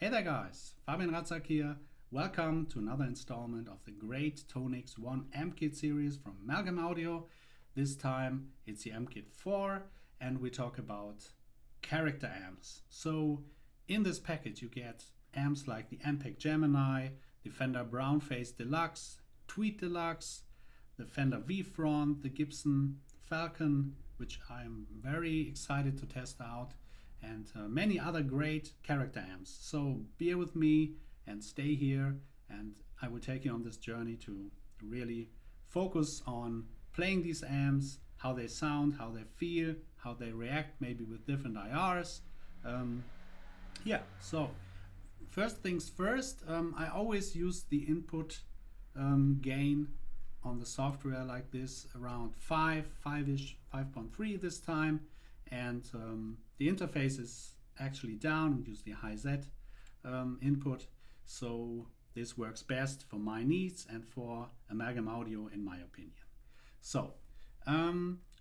Hey there guys, Fabian Ratzak here. Welcome to another installment of the great Tonex 1 amp kit series from MAGN Audio. This time it's the amp kit 4 and we talk about character amps. So in this package you get amps like the AMPG GEMI, the Fender BRDLX, TWDLX, the Fender V-Front, the Gibson Falcon, which I'm very excited to test out, and many other great character amps. So bear with me and stay here, and I will take you on this journey to really focus on playing these amps, how they sound, how they feel, how they react maybe with different IRs. So first things first, I always use the input gain on the software like this around 5-ish, 5.3 this time, and the interface is actually down. We use the high Z input, so this works best for my needs and for a MAGN Audio in my opinion. So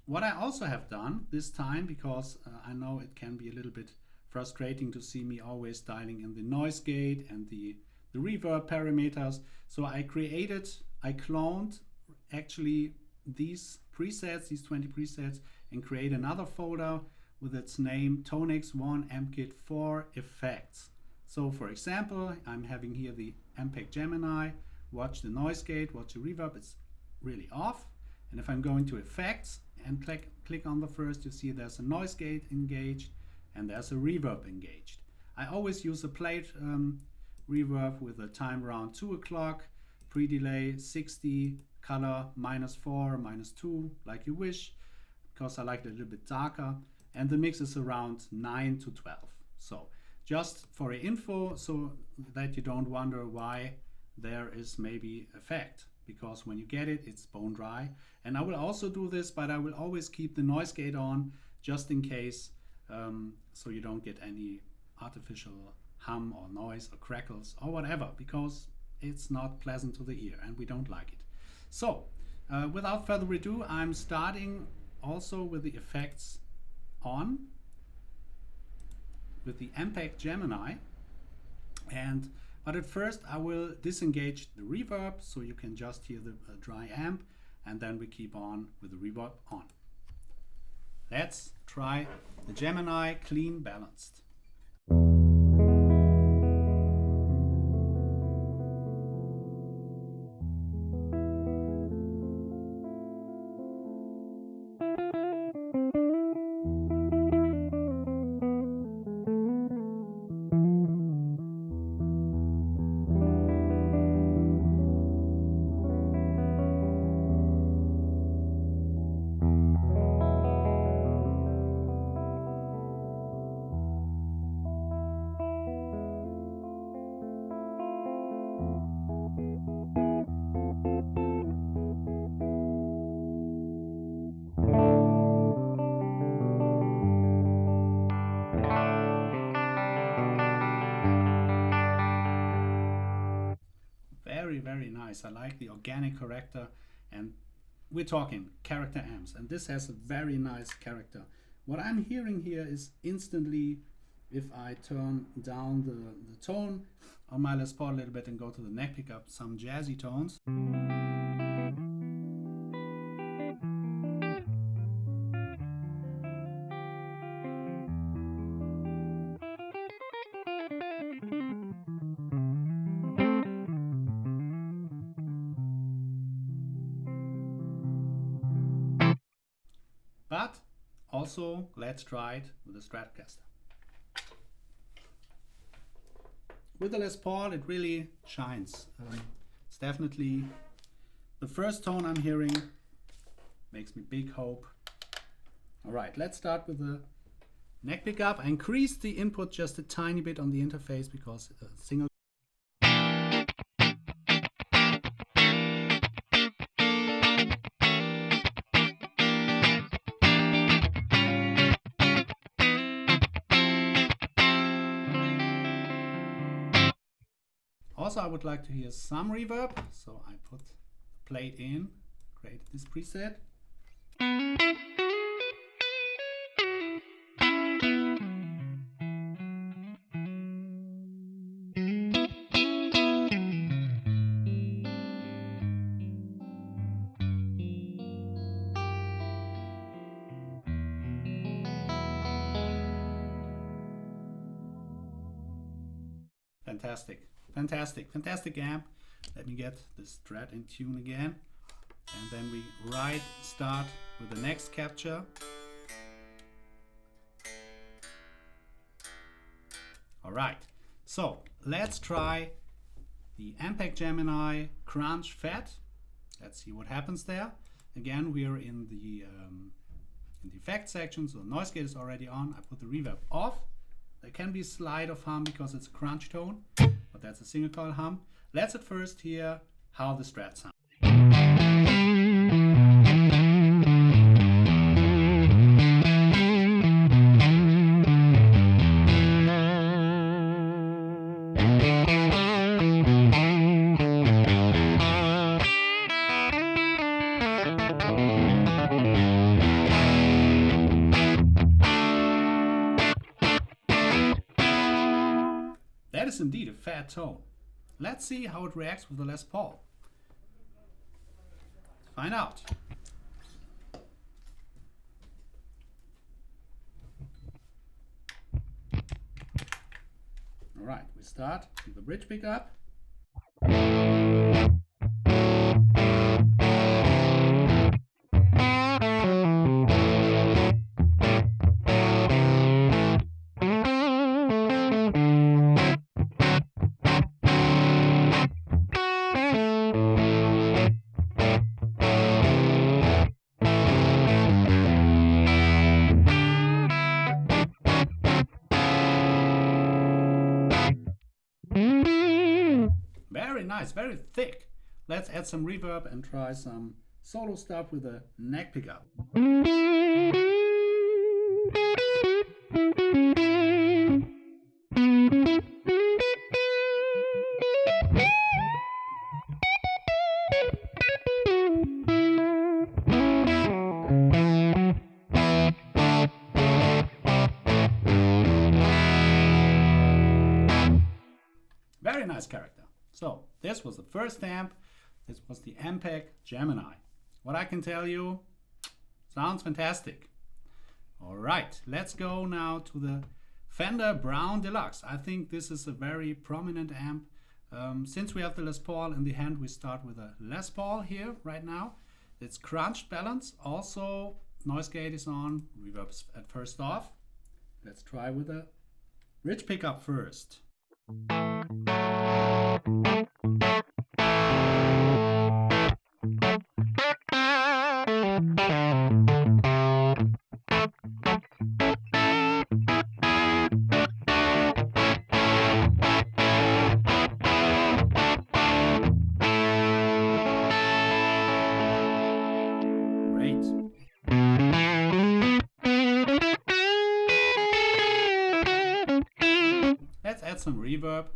what I also have done this time, because I know it can be a little bit frustrating to see me always dialing in the noise gate and the reverb parameters, so I cloned actually these presets, these 20 presets, and create another folder with its name Tonex 1 amp kit 4 effects. So for example, I'm having here the AMPG GEMI. Watch the noise gate, watch the reverb, it's really off. And if I'm going to effects and click on the first, you see there's a noise gate engaged and there's a reverb engaged. I always use a plate reverb with a time around 2 o'clock, pre-delay 60, color -4, -2, like you wish, because I like it a little bit darker, and the mix is around 9 to 12. So just for info, so that you don't wonder why there is maybe effect, because when you get it, it's bone dry. And I will also do this, but I will always keep the noise gate on just in case, so you don't get any artificial hum or noise or crackles or whatever, because it's not pleasant to the ear and we don't like it. So without further ado, I'm starting also with the effects on with the AMPG GEMI, but at first I will disengage the reverb so you can just hear the dry amp, and then we keep on with the reverb on. Let's try the GEMI clean balanced. Very nice. I like the organic character, and we're talking character amps, and this has a very nice character. What I'm hearing here is instantly, if I turn down the tone on my Les Paul a little bit and go to the neck pickup, some jazzy tones. But also, let's try it with a Stratocaster. With the Les Paul, it really shines. It's definitely the first tone I'm hearing, makes me big hope. All right, let's start with the neck pickup. I increased the input just a tiny bit on the interface because a single. Also, I would like to hear some reverb, so I put the plate in, create this preset. fantastic. Fantastic amp. Let me get this Strat in tune again. And then we start with the next capture. All right, so let's try the AMPG Gemini Crunch Fat. Let's see what happens there. Again, we are in the effect section, so the noise gate is already on. I put the reverb off. There can be a slide of hum because it's a crunch tone, but that's a single coil hum. Let's at first hear how the Strat sounds. That is indeed a fat tone. Let's see how it reacts with the Les Paul. Let's find out. All right, we start with the bridge pickup. Very nice, very thick. Let's add some reverb and try some solo stuff with a neck pickup. Very nice character. So this was the first amp. This was the AMPG Gemini. What I can tell you, sounds fantastic. All right, let's go now to the Fender BRDLX. I think this is a very prominent amp. Since we have the Les Paul in the hand, we start with a Les Paul here right now. It's crunched balance. Also, noise gate is on, reverb's at first off. Let's try with a bridge pickup first. Great. Let's add some reverb.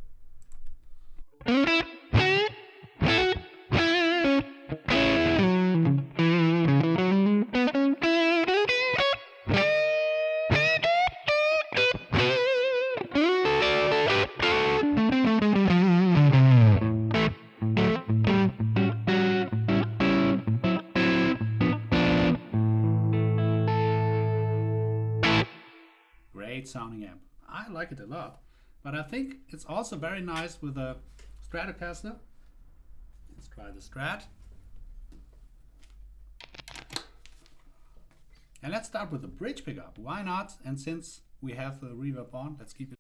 Great sounding amp. I like it a lot, but I think it's also very nice with a Stratocaster. Let's try the Strat. And let's start with the bridge pickup. Why not? And since we have the reverb on, let's keep it.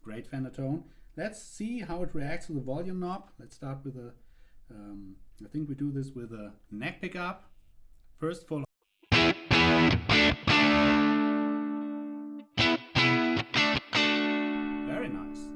Great Fender tone. Let's see how it reacts to the volume knob. Let's start with a, I think we do this with a neck pickup. First full. Very nice.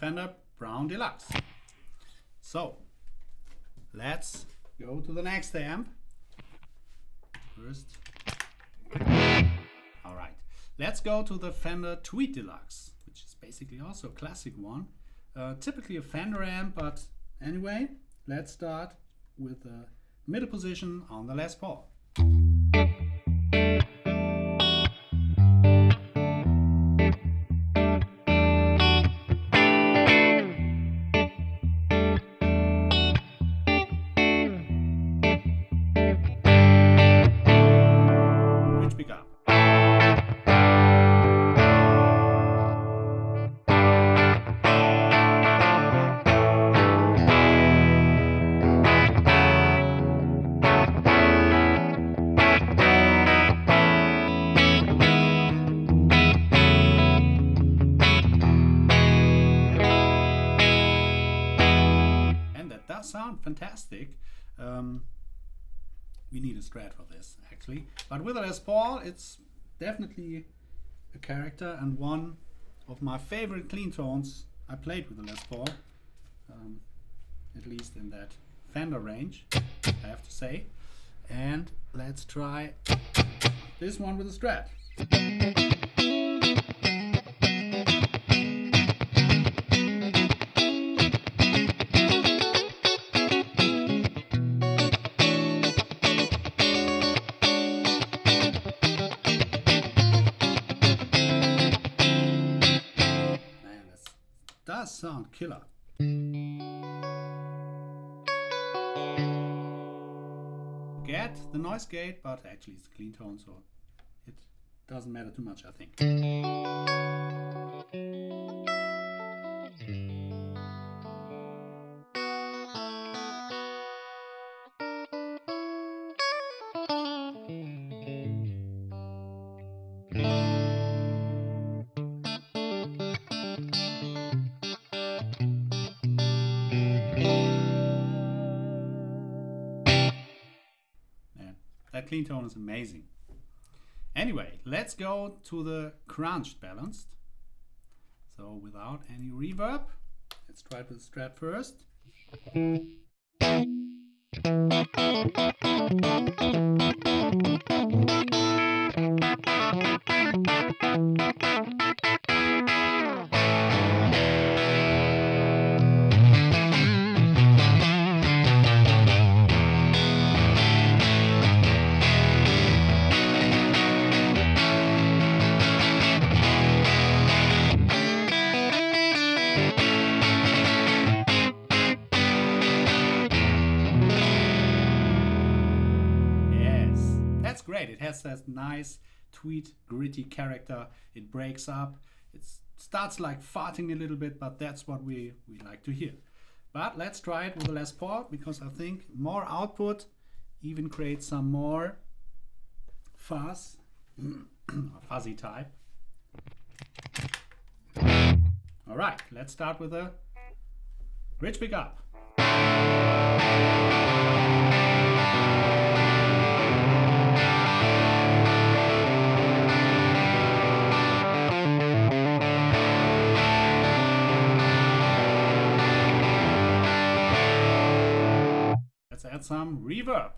Fender BRDLX. So let's go to the next amp. First. All right, let's go to the Fender TWDLX, which is basically also a classic one. Typically a Fender amp, but anyway, let's start with the middle position on the Les Paul. Sound fantastic. We need a Strat for this actually, but with a Les Paul it's definitely a character and one of my favorite clean tones I played with the Les Paul, at least in that Fender range, I have to say. And let's try this one with a Strat. Does sound killer. Get the noise gate, but actually it's a clean tone, so it doesn't matter too much, I think. That clean tone is amazing. Anyway, let's go to the crunched balanced. So without any reverb, let's try it with the Strat first. Great. It has that nice tweed gritty character. It breaks up. It starts like farting a little bit, but that's what we like to hear. But let's try it with the Les Paul, because I think more output even creates some more fuzz, fuzzy type. All right, let's start with a bridge pickup. Add some reverb.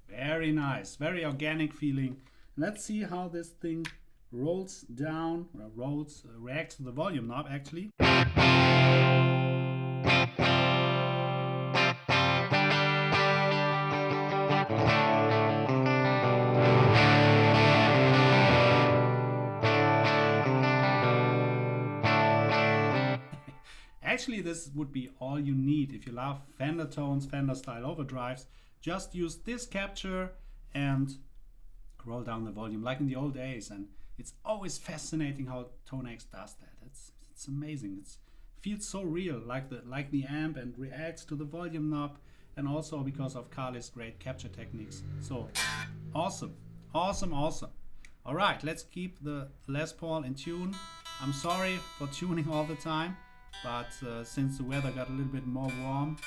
Very nice, very organic feeling. Let's see how this thing rolls down, or reacts to the volume knob actually. Actually, this would be all you need if you love Fender tones, Fender style overdrives. Just use this capture and roll down the volume like in the old days, and it's always fascinating how Tonex does that. It's amazing. It feels so real, like the amp, and reacts to the volume knob, and also because of Carly's great capture techniques. So awesome, Awesome, awesome. All right, let's keep the Les Paul in tune. I'm sorry for tuning all the time, but since the weather got a little bit more warm,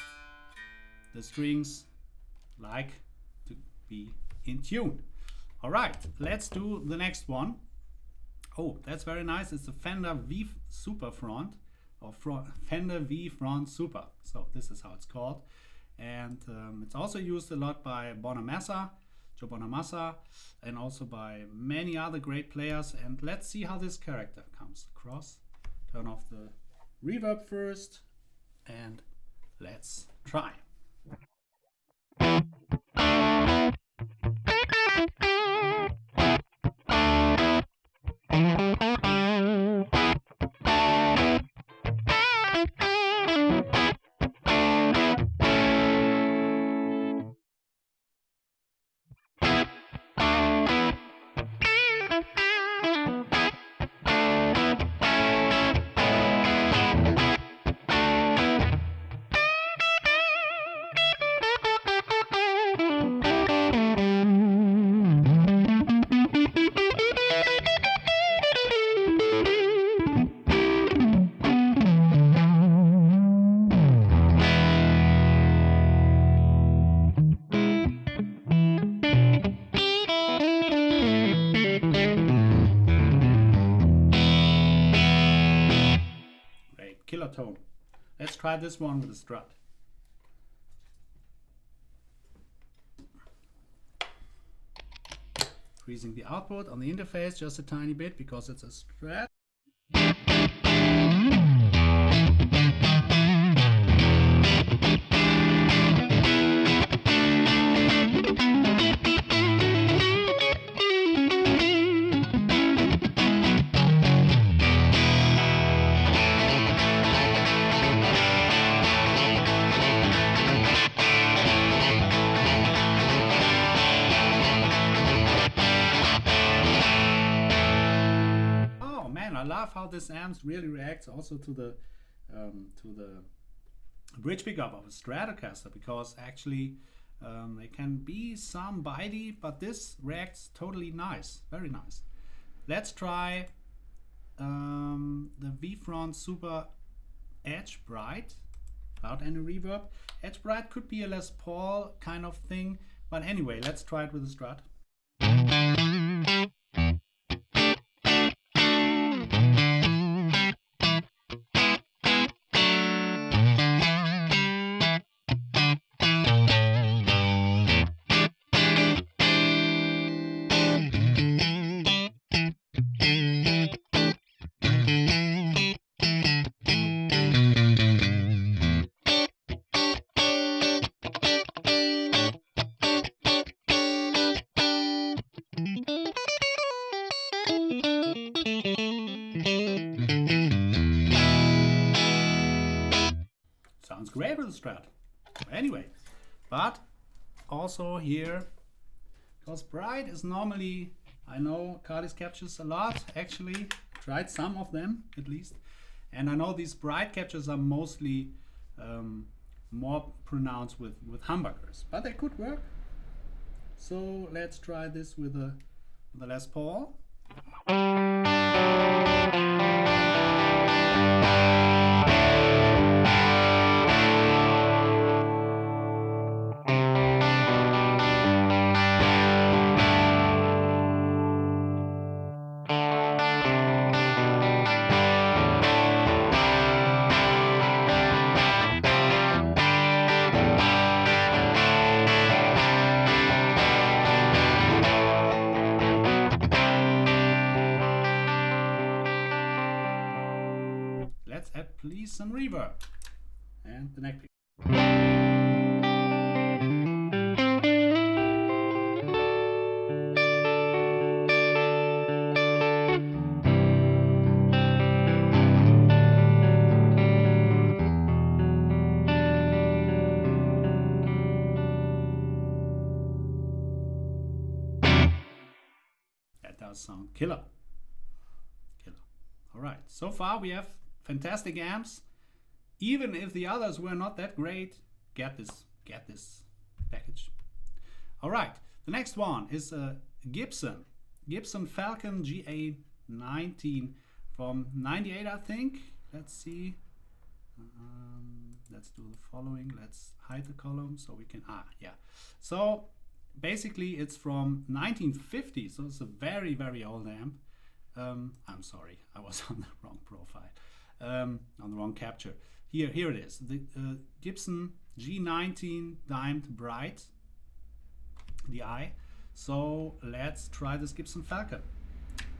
the strings like to be in tune. All right, let's do the next one. Oh, that's very nice. It's the Fender V Super Front, or Fender V Front Super. So this is how it's called. And it's also used a lot by Joe Bonamassa, and also by many other great players. And let's see how this character comes across. Turn off the reverb first, and let's try. Killer tone. Let's try this one with a Strat. Increasing the output on the interface just a tiny bit because it's a Strat. I love how this amp really reacts also to the bridge pickup of a Stratocaster, because actually they can be some bitey, but this reacts totally nice, very nice. Let's try the V-Front Super Edge Bright without any reverb. Edge Bright could be a Les Paul kind of thing, but anyway, let's try it with a Strat. Sounds great with the Strat. Anyway, but also here, because Bright is normally, I know Carly's captures a lot, actually, tried some of them at least, and I know these Bright captures are mostly more pronounced with humbuckers, but they could work. So let's try this with the Les Paul. Let's add please some reverb and the neck pick. That does sound killer. Killer. All right, so far we have fantastic amps. Even if the others were not that great, get this package. All right, the next one is Gibson Falcon GA19 from 98, I think. Let's see. Let's do the following. Let's hide the column so we can, yeah. So basically it's from 1950, so it's a very, very old amp. I'm sorry, I was on the wrong profile, on the wrong capture. Here it is, the Gibson G19 dimed bright, DI. So let's try this Gibson Falcon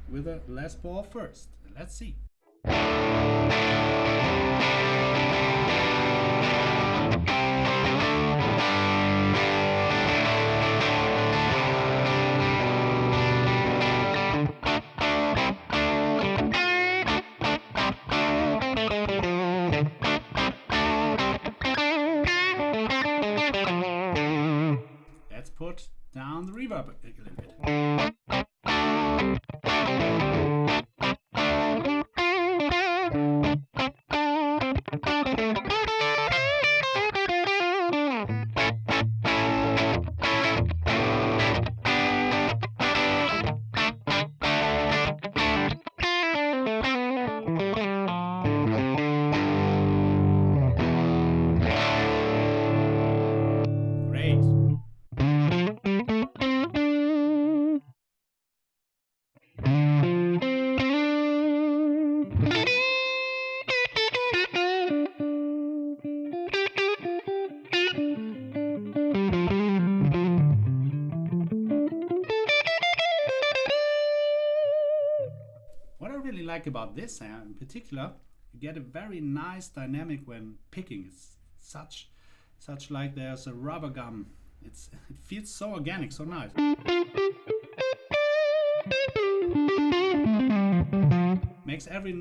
with a Les Paul first. Let's see. Let's put down the reverb a little bit. Like about this amp in particular, you get a very nice dynamic when picking. It's such like there's a rubber gum. It feels so organic, so nice. Makes every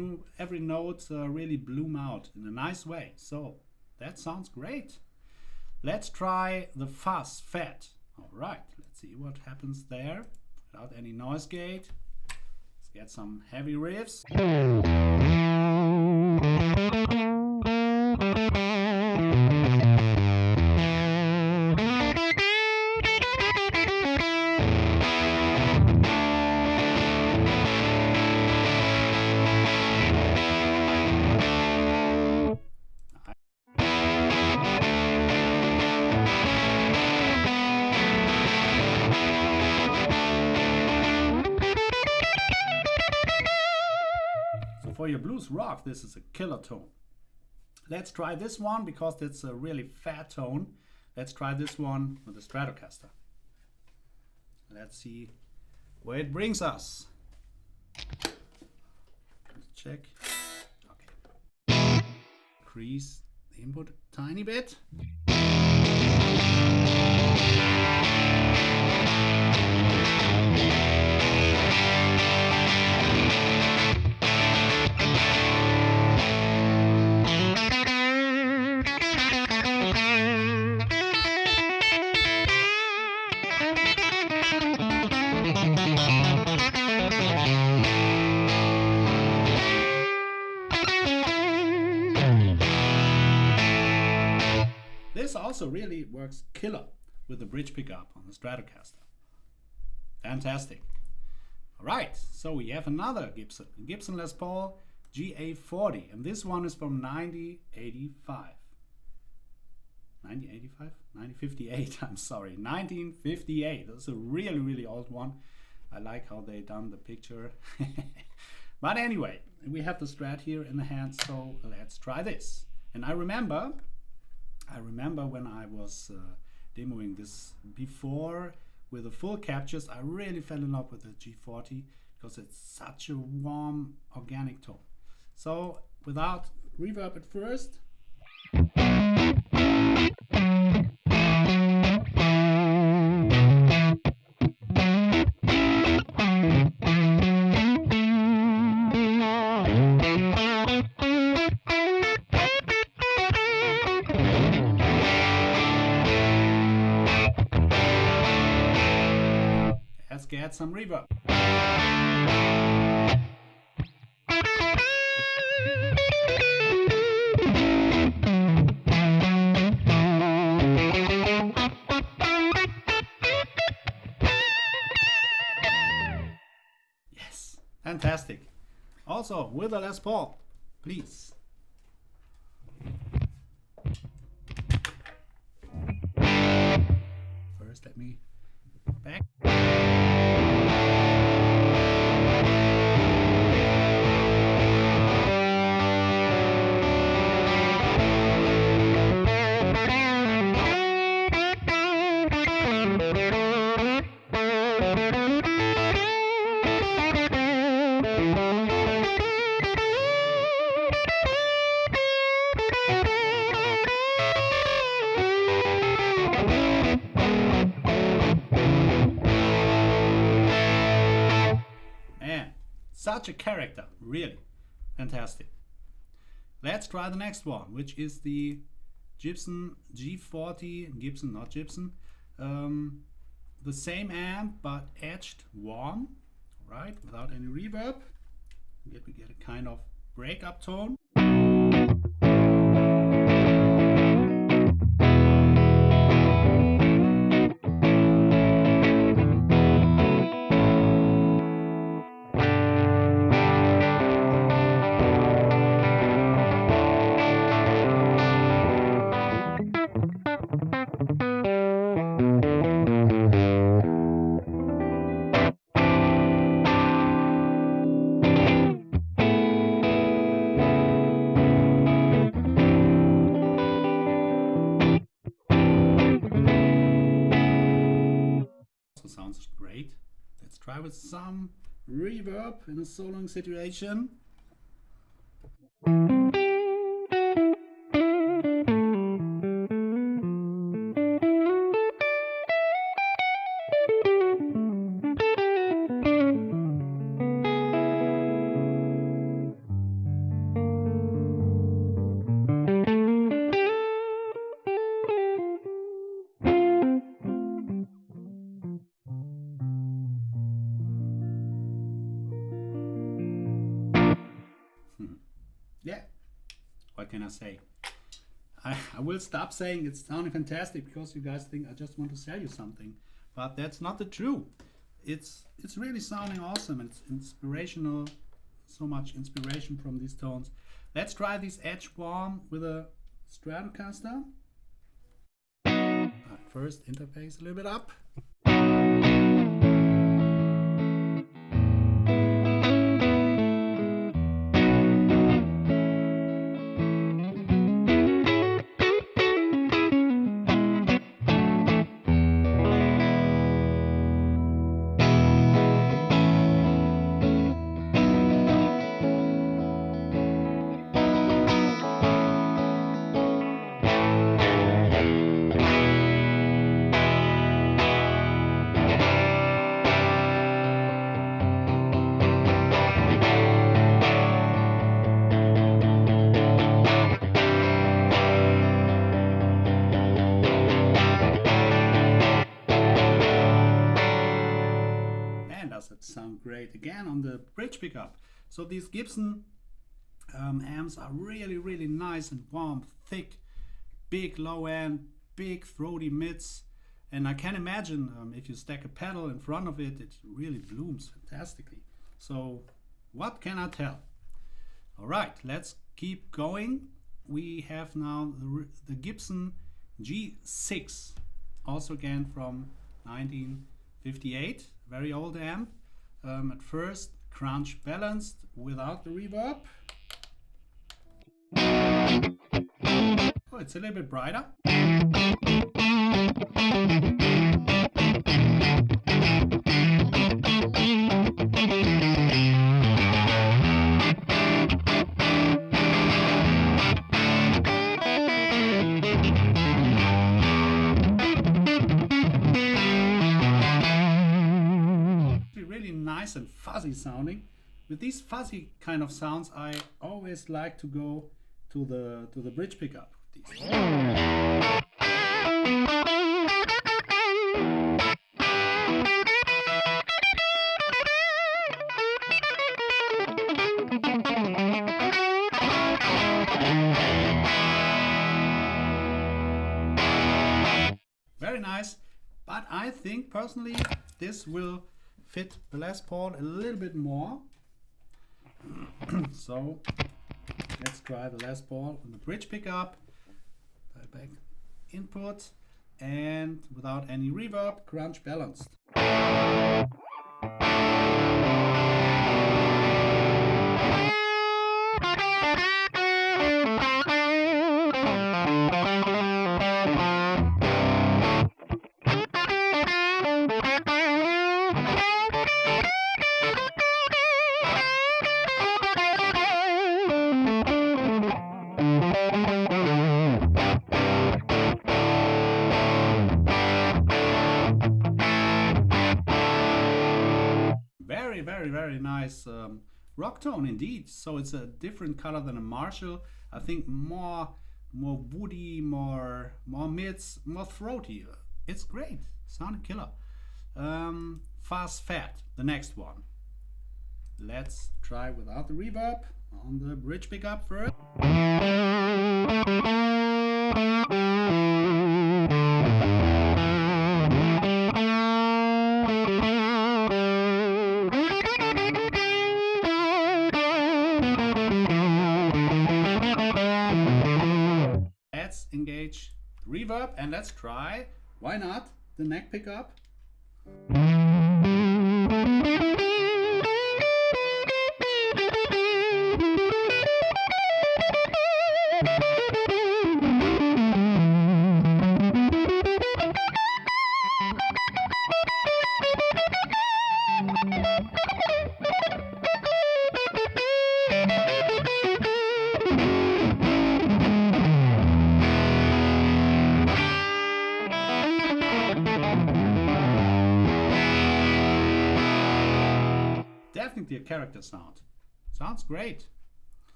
note really bloom out in a nice way. So that sounds great. Let's try the fuzz fat. All right, let's see what happens there without any noise gate. Get some heavy riffs. For your blues rock, this is a killer tone. Let's try this one because it's a really fat tone. Let's try this one with the Stratocaster. Let's see where it brings us. Let's check. Okay. Increase the input a tiny bit. This also really works killer with the bridge pickup on the Stratocaster. Fantastic. All right, so we have another Gibson Les Paul GA40, and this one is from 1985. 1985? 1958, I'm sorry, 1958. That's a really, really old one. I like how they done the picture. But anyway, we have the Strat here in the hand, so let's try this. And I remember when I was demoing this before with the full captures, I really fell in love with the G40 because it's such a warm, organic tone. So without reverb at first. Let's get some reverb. Fantastic. Also with a Les Paul, please. First, let me back. Such a character, really fantastic. Let's try the next one, which is the Gibson G40, not Gibson, the same amp but edged warm, right, without any reverb. Yet we get a kind of breakup tone. Sounds great. Let's try with some reverb in a soloing situation. Yeah, what can I say? I will stop saying it's sounding fantastic because you guys think I just want to sell you something, but that's not the truth. It's really sounding awesome. It's inspirational, so much inspiration from these tones. Let's try this edge warm with a Stratocaster. First interface a little bit up. Does it sound great again on the bridge pickup. So these Gibson amps are really nice and warm, thick, big low end, big throaty mids, and I can imagine if you stack a pedal in front of it, it really blooms fantastically. So what can I tell? All right, let's keep going. We have now the Gibson G6, also again from 1958. Very old amp. At first, crunch balanced without the reverb. Oh, it's a little bit brighter. Nice and fuzzy sounding. With these fuzzy kind of sounds, I always like to go to the bridge pickup. Very nice, but I think personally this will fit the Les Paul a little bit more. So let's try the Les Paul on the bridge pickup. Dial back input, and without any reverb, crunch balanced. Very nice rock tone indeed. So it's a different color than a Marshall. I think more woody, more mids, more throaty. It's great. Sounded killer. Fast Fat, the next one. Let's try without the reverb on the bridge pickup first. Let's engage reverb and let's try, why not, the neck pickup. Definitely a character sound. Sounds great.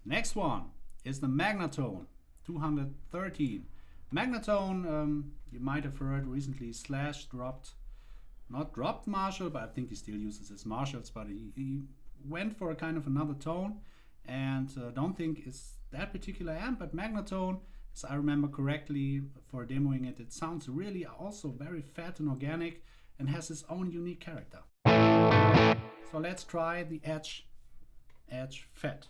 Next one is the Magnatone 213. Magnatone, you might have heard recently Slash not dropped Marshall, but I think he still uses his Marshalls, but he went for a kind of another tone, and don't think it's that particular amp, but Magnatone, as I remember correctly for demoing it, it sounds really also very fat and organic and has its own unique character. So let's try the Edge Fat.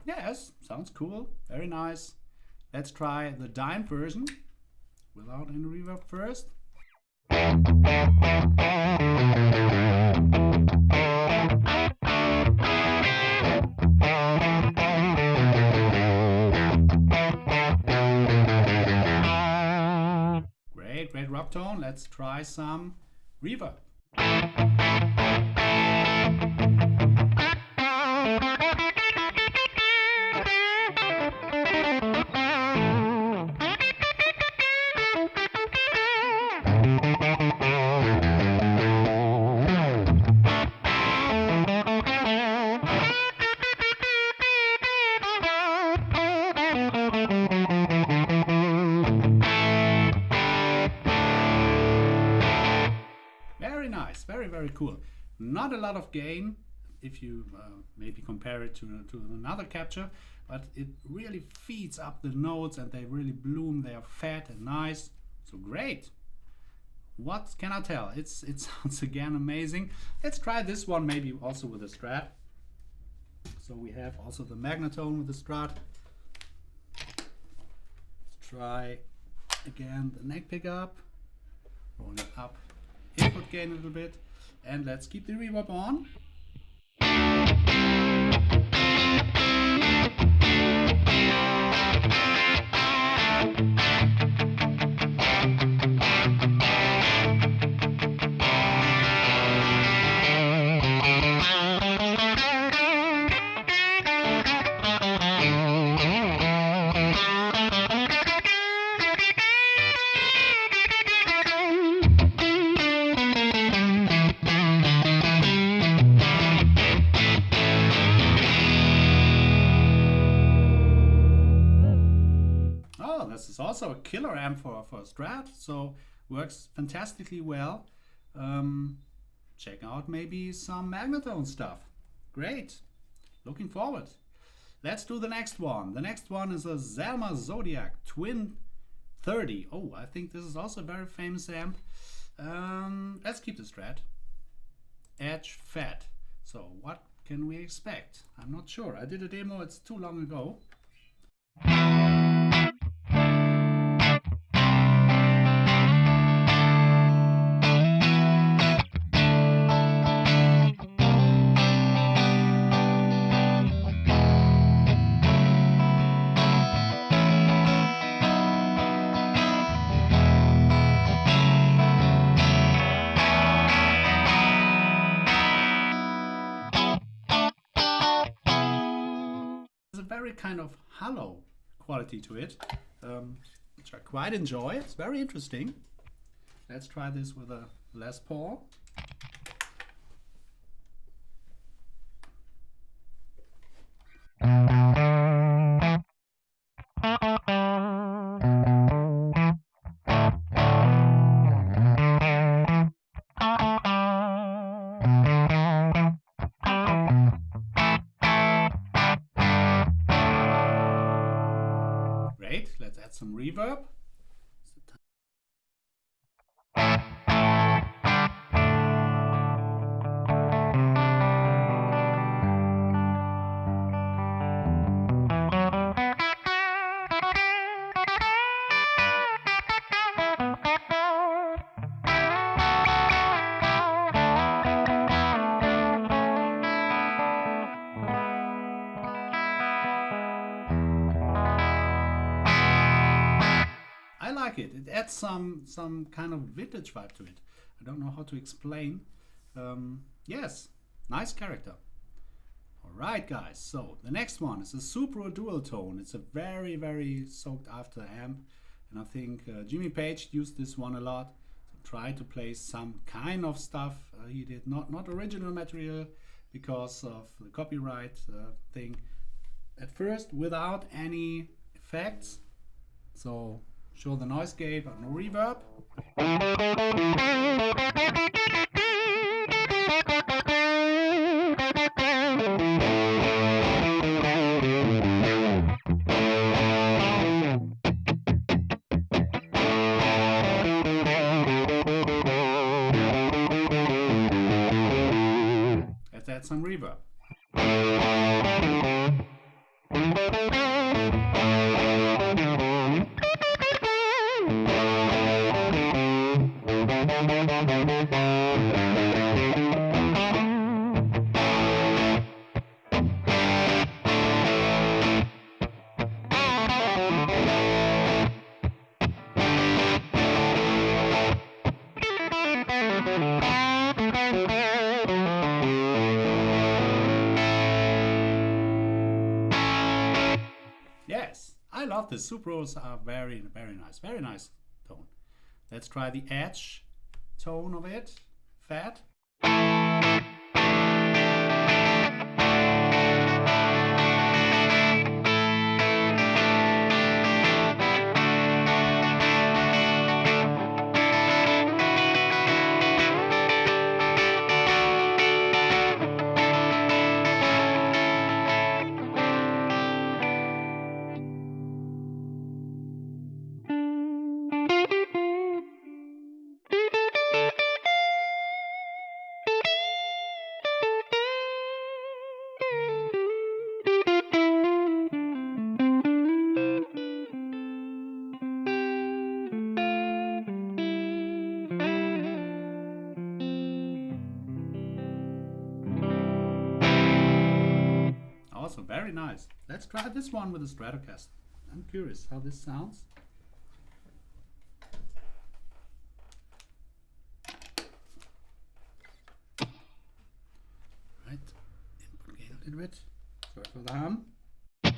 Yes, sounds cool, very nice. Let's try the Dime version without any reverb first. Great rock tone. Let's try some reverb. Very nice, very cool. Not a lot of gain if you maybe compare it to another capture, but it really feeds up the notes and they really bloom. They are fat and nice, so great. What can I tell? It sounds again amazing. Let's try this one maybe also with a Strat. So we have also the Magnatone with the Strat. Let's try again the neck pickup. Roll it up, input gain a little bit, and let's keep the reverb on. also a killer amp for Strat, so works fantastically well. Check out maybe some Magnetone stuff. Great, looking forward. Let's do the next one. The next one is a SLMR Zodiac Twin 30. Oh, I think this is also a very famous amp. Let's keep the Strat. Edge fat. So what can we expect? I'm not sure. I did a demo, it's too long ago. Very kind of hollow quality to it, which I quite enjoy. It's very interesting. Let's try this with a Les Paul. Let's add some reverb. I like it. It adds some kind of vintage vibe to it. I don't know how to explain. Yes, nice character. All right, guys. So the next one is a SPRO dual tone. It's a very sought after amp, and I think Jimmy Page used this one a lot to try to play some kind of stuff. He did not original material because of the copyright thing. At first, without any effects. So. Show the noise gate, but no reverb. Let's add some reverb. Yes, I love this. SPROs are very nice tone. Let's try the edge tone of it. Fat. Also very nice. Let's try this one with a Stratocaster. I'm curious how this sounds. Right, input gain a little bit. Sorry for the hum. Okay.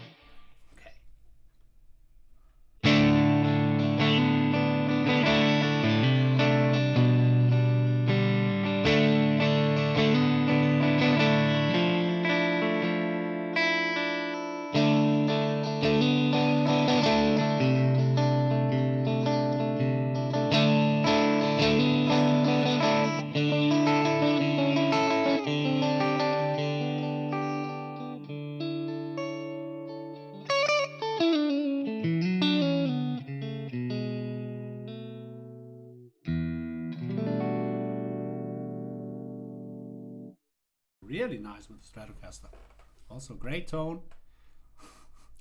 really nice with the Stratocaster. Also great tone.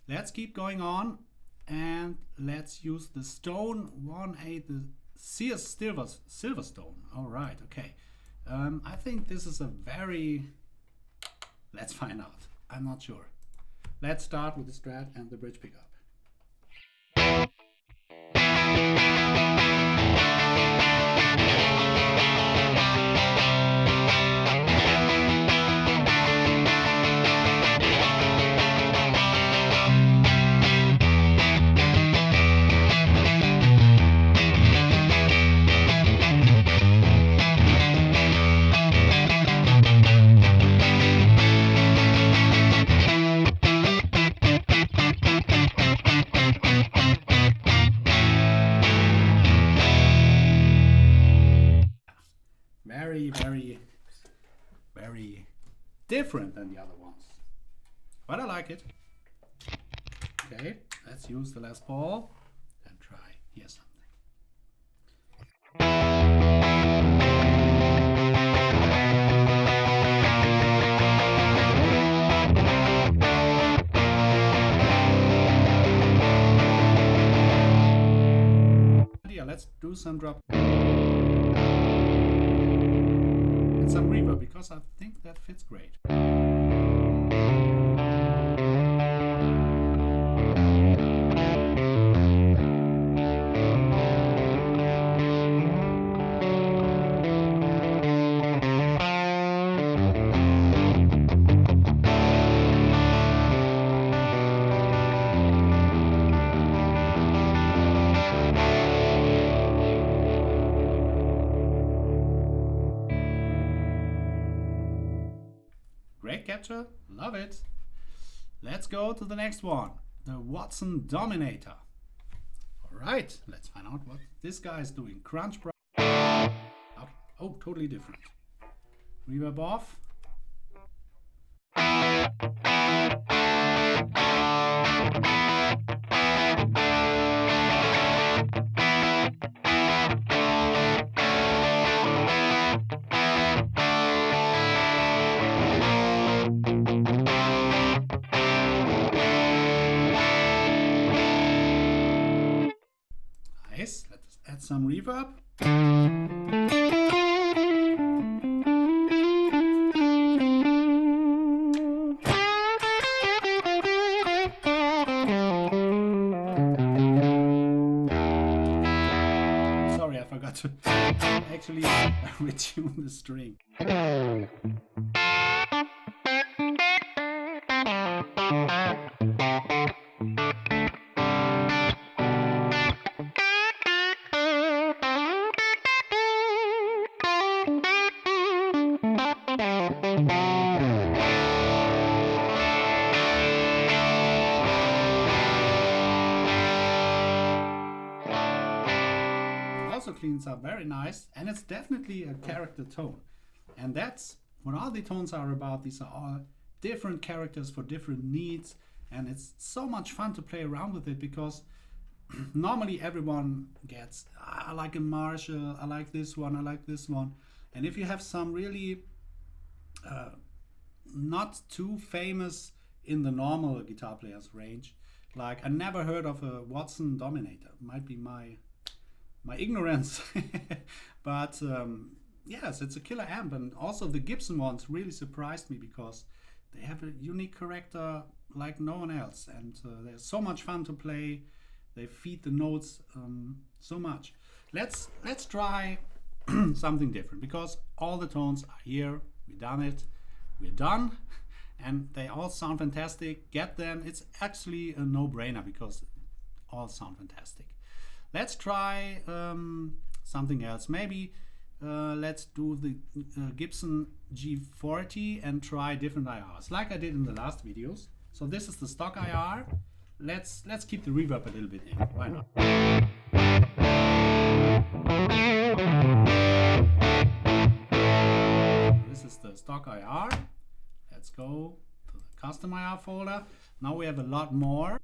Let's keep going on and let's use the Stone 1/8, the Sears Silverstone. All right, okay. I think this is a very, let's find out. I'm not sure. Let's start with the Strat and the bridge pickup. Very different than the other ones, but I like it. Okay, let's use the Les Paul and try here something. Yeah, let's do some drop. Some reverb because I think that fits great. Great capture, love it. Let's go to the next one, the Watson Dominator. All right, let's find out what this guy is doing. Crunch pro. Oh, totally different. Reverb off. Nice, let's add some reverb. Sorry, I forgot to actually retune the string. Also cleans up very nice, and it's definitely a character tone, and that's what all the tones are about. These are all different characters for different needs, and it's so much fun to play around with it because normally everyone gets, I like a Marshall, I like this one, I like this one, and if you have some really not too famous in the normal guitar players range, like I never heard of a Watson Dominator, might be my ignorance, but yes, it's a killer amp, and also the Gibson ones really surprised me because they have a unique character like no one else, and they're so much fun to play. They feed the notes so much. Let's try something different because all the tones are here. We've done it. We're done, and they all sound fantastic. Get them. It's actually a no-brainer because all sound fantastic. Let's try something else. Maybe let's do the Gibson G40 and try different IRs, like I did in the last videos. So this is the stock IR. Let's keep the reverb a little bit in. Why not? This is the stock IR. Let's go to the custom IR folder. Now we have a lot more.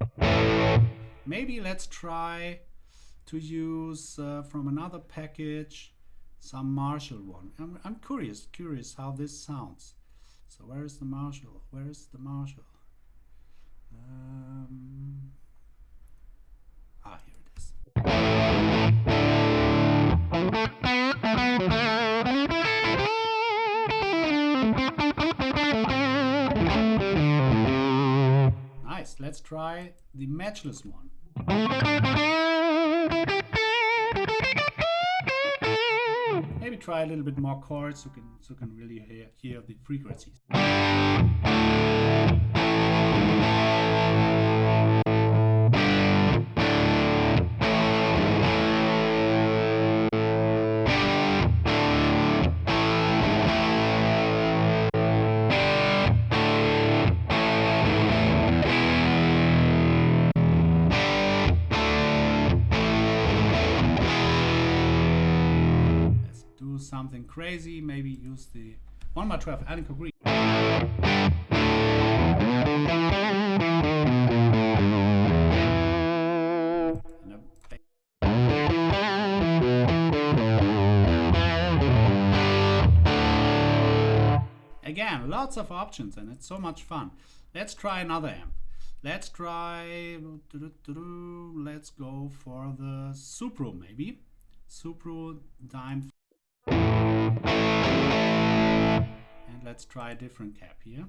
Maybe let's try to use from another package some Marshall one. I'm curious how this sounds. So where is the Marshall? Where is the Marshall? Here it is. Nice. Let's try the matchless one. Maybe try a little bit more chords so you can really hear the frequencies. Something crazy, maybe use the 1x12 Alnico Green. Again, lots of options and it's so much fun. Let's try another amp. Let's go for the SPRO maybe. SPRO Dime. And let's try a different cap here.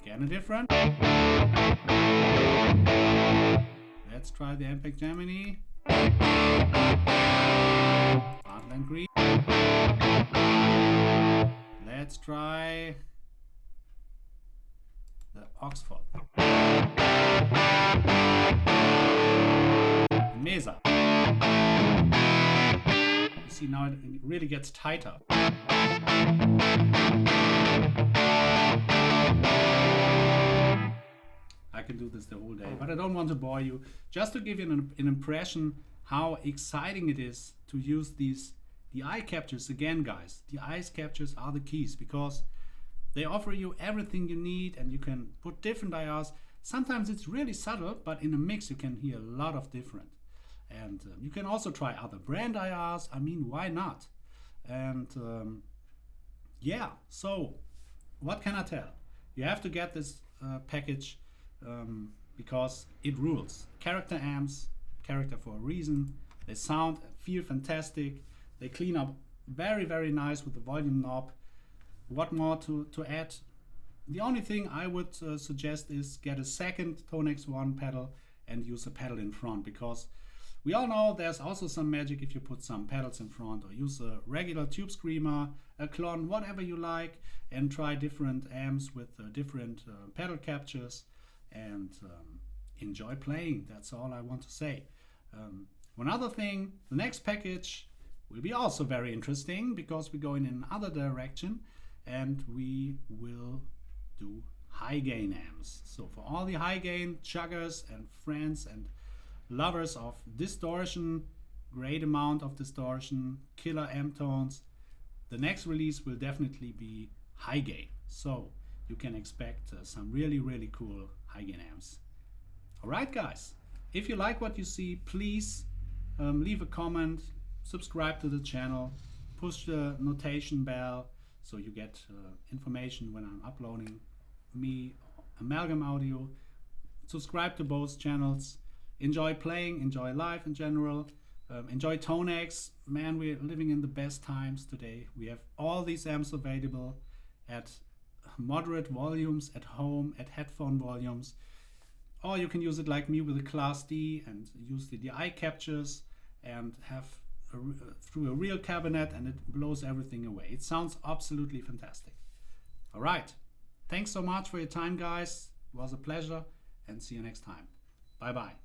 Again a different. Let's try the AMPG GEMI. Heartland Green. Let's try the Oxford. Mesa. You see now it really gets tighter. I can do this the whole day, but I don't want to bore you. Just to give you an impression how exciting it is to use the eye captures again, guys. The eye captures are the keys because they offer you everything you need and you can put different IRs. Sometimes it's really subtle, but in a mix you can hear a lot of different. And you can also try other brand IRs. I mean, why not? And yeah, so what can I tell? You have to get this package because it rules. Character amps, character for a reason. They sound, feel fantastic. They clean up very, very nice with the volume knob. What more to add? The only thing I would suggest is get a second Tonex 1 pedal and use a pedal in front, because we all know there's also some magic if you put some pedals in front, or use a regular tube screamer, a clone, whatever you like, and try different amps with different pedal captures and enjoy playing. That's all I want to say. One other thing, the next package will be also very interesting because we're going in another direction and we will do high gain amps. So for all the high gain chuggers and friends and lovers of distortion, great amount of distortion, killer amp tones, the next release will definitely be high gain. So you can expect some really, really cool high gain amps. All right, guys, if you like what you see, please leave a comment, subscribe to the channel, push the notification bell so you get information when I'm uploading me Amalgam audio. Subscribe to both channels. Enjoy playing, enjoy life in general. Enjoy Tonex. Man, we're living in the best times today. We have all these amps available at moderate volumes at home, at headphone volumes. Or you can use it like me with a Class D and use the eye captures and have through a real cabinet, and it blows everything away. It sounds absolutely fantastic. All right. Thanks so much for your time, guys. It was a pleasure, and see you next time. Bye-bye.